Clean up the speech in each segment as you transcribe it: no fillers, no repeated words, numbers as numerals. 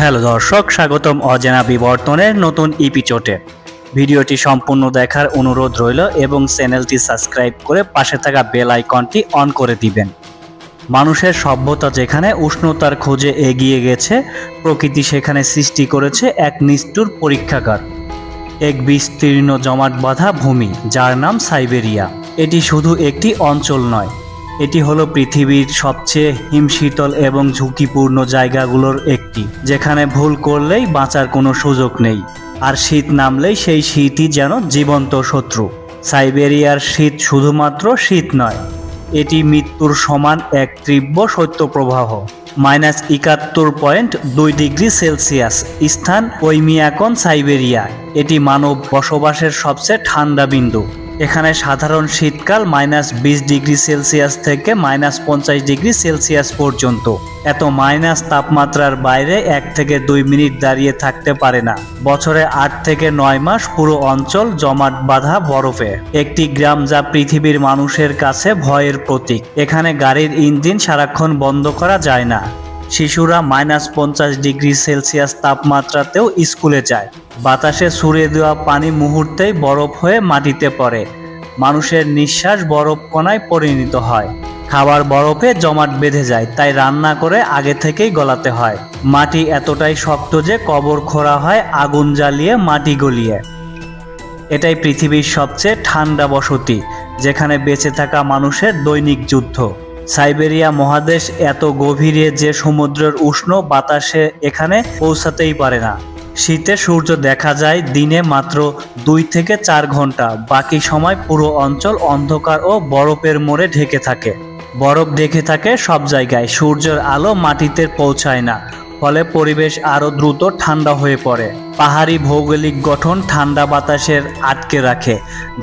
Hello দর্শক, স্বাগতম অজানা বিবর্তনের নতুন এপিসোডে। ভিডিওটি সম্পূর্ণ দেখার অনুরোধ রইল এবং চ্যানেলটি সাবস্ক্রাইব করে পাশে থাকা বেল আইকনটি অন করে দিবেন। মানুষের সভ্যতা যেখানে উষ্ণতার খোঁজে এগিয়ে গেছে, প্রকৃতি সেখানে সৃষ্টি করেছে এক নিষ্ঠুর পরীক্ষাগার, এক বিস্তীর্ণ জমাট বাঁধা ভূমি যার নাম সাইবেরিয়া। এটি শুধু একটি অঞ্চল নয়, এটি হলো পৃথিবীর সবচেয়ে হিমশীতল এবং ঝুঁকিপূর্ণ জায়গাগুলোর একটি, যেখানে ভুল করলেই বাঁচার কোনো সুযোগ নেই, আর শীত নামলেই সেই শীতই যেন জীবন্ত শত্রু। সাইবেরিয়ার শীত শুধুমাত্র শীত নয়, এটি মৃত্যুর সমান এক তীব্র শৈত্যপ্রবাহ। -71.2 ডিগ্রি সেলসিয়াস স্থান ওইমিয়াকন, সাইবেরিয়া। এটি মানব বসবাসের সবচেয়ে ঠান্ডা বিন্দু। এখানে সাধারণ শীতকাল -20 ডিগ্রি সেলসিয়াস থেকে -50 ডিগ্রি সেলসিয়াস পর্যন্ত। এত মাইনাস তাপমাত্রার বাইরে 1 থেকে 2 মিনিট দাঁড়িয়ে থাকতে পারে না। বছরে 8 থেকে 9 মাস পুরো অঞ্চল জমাট বাঁধা বরফে। একটি গ্রাম যা পৃথিবীর মানুষের কাছে ভয়ের প্রতীক। এখানে গাড়ির ইঞ্জিন সারাক্ষণ বন্ধ করা যায় না। শিশুরা -50 ডিগ্রি সেলসিয়াস তাপমাত্রাতেও স্কুলে যায়। বাতাসে ছুড়ে দেওয়া পানি মুহূর্তেই বরফ হয়ে মাটিতে পড়ে। মানুষের নিঃশ্বাস বরফ কণায় পরিণত হয়। খাবার বরফে জমাট বেঁধে যায়, তাই রান্না করে আগে থেকেই গলাতে হয়। মাটি এতটাই শক্ত যে কবর খোঁড়া হয় আগুন জ্বালিয়ে, মাটি গলিয়ে। এটাই পৃথিবীর সবচেয়ে ঠান্ডা বসতি, যেখানে বেঁচে থাকা মানুষের দৈনিক যুদ্ধ। সাইবেরিয়া মহাদেশ এত গভীরে যে সমুদ্রের উষ্ণ বাতাসে এখানে পৌঁছাতেই পারে না। শীতে সূর্য দেখা যায় দিনে মাত্র 2 থেকে 4 ঘন্টা, বাকি সময় পুরো অঞ্চল অন্ধকার ও বরফের মোড়ে ঢেকে থাকে। বরফ ঢেকে থাকে সব জায়গায়, সূর্যের আলো মাটিতে পৌঁছায় না, ফলে পরিবেশ আরও দ্রুত ঠান্ডা হয়ে পড়ে। পাহাড়ি ভৌগোলিক গঠন ঠান্ডা বাতাসের আটকে রাখে,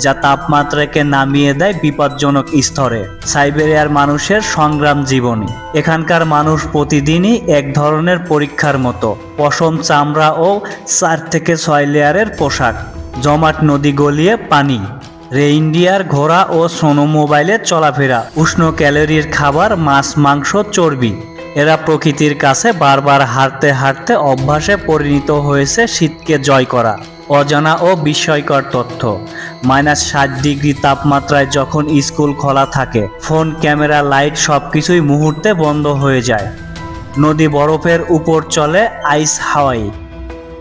যা তাপমাত্রাকে নামিয়ে দেয় বিপজ্জনক স্তরে। সাইবেরিয়ার মানুষের সংগ্রাম জীবনী। এখানকার মানুষ প্রতিদিনই এক ধরনের পরীক্ষার মতো। পশম, চামড়া ও 4 থেকে 6 লেয়ারের পোশাক, জমাট নদী গলিয়ে পানি, রেইনডিয়ার, ঘোড়া ও স্নোমোবাইলের চলাফেরা, উষ্ণ ক্যালোরির খাবার, মাছ, মাংস, চর্বি। এরা প্রকৃতির কাছে বারবার হারতে হারতে অভ্যাসে পরিণত হয়েছে শীতকে জয় করা। অজানা ও বিস্ময়কর তথ্য। -60 ডিগ্রি তাপমাত্রায় যখন স্কুল খোলা থাকে, ফোন, ক্যামেরা, লাইট সবকিছুই মুহূর্তে বন্ধ হয়ে যায়। নদী বরফের উপর চলে আইস হাওয়াই,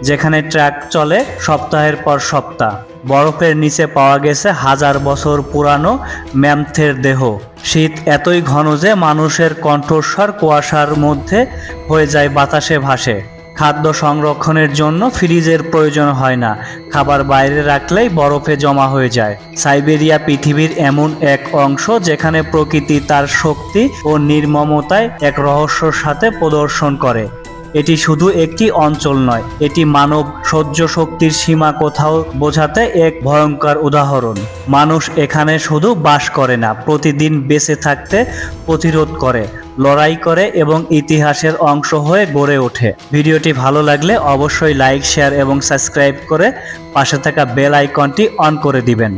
যেখানে ট্রাক চলে সপ্তাহের পর সপ্তাহ। বরফের নিচে পাওয়া গেছে 1000 বছর পুরানো ম্যামথের দেহ। শীত এতই ঘন যে মানুষের কণ্ঠস্বর কুয়াশার মধ্যে হয়ে যায়, বাতাসে ভাসে। খাদ্য সংরক্ষণের জন্য ফ্রিজের প্রয়োজন হয় না, খাবার বাইরে রাখলেই বরফে জমা হয়ে যায়। সাইবেরিয়া পৃথিবীর এমন এক অংশ যেখানে প্রকৃতি তার শক্তি ও নির্মমতায় এক রহস্যর সাথে প্রদর্শন করে। এটি শুধু একটি অঞ্চল নয়, এটি মানব সহ্য শক্তির সীমা কোথাও বোঝাতে এক ভয়ঙ্কর উদাহরণ। মানুষ এখানে শুধু বাস করে না, প্রতিদিন বেঁচে থাকতে প্রতিরোধ করে, লড়াই করে এবং ইতিহাসের অংশ হয়ে গড়ে ওঠে। ভিডিওটি ভালো লাগলে অবশ্যই লাইক, শেয়ার এবং সাবস্ক্রাইব করে পাশে থাকা বেল আইকনটি অন করে দিবেন।